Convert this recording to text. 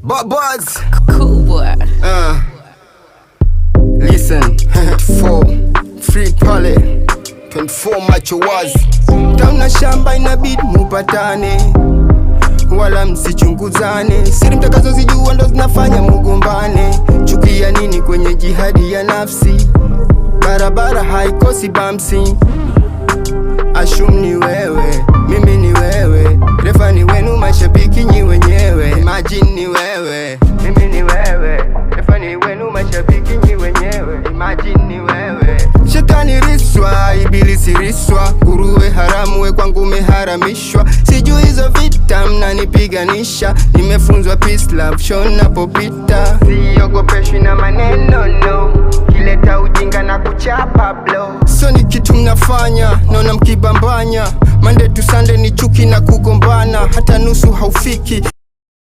Buzz. Cool boy. Listen, 24 free pale 24 macho wazi. Tauna shamba inabidi mupatane, wala msichunguzane. Siri mtakazozijua ndo zinafanya mugombane. Chukia nini kwenye jihadi ya nafsi? Barabara haikosi bamsi. Ashum ni wewe, mimi ni wewe, refa ni wenu, mashabiki nyi wenyewe. Imagine ni wewe, mimi ni wewe, refa ni wenu, mashabiki nyi wenyewe. Imagine ni wewe. Shetani riswa, ibilisi riswa, nguruwe haramu we kwangu meharamishwa. Sijui hizo vita mnanipiganisha, nimefunzwa peace love show napopita. Siogopeshwi na maneno no, kileta ujinga na kuchapa blow. So ni kitu mnafanya, naona mkibambanya. Monday to Sunday ni chuki na kugombana, hata nusu haufiki.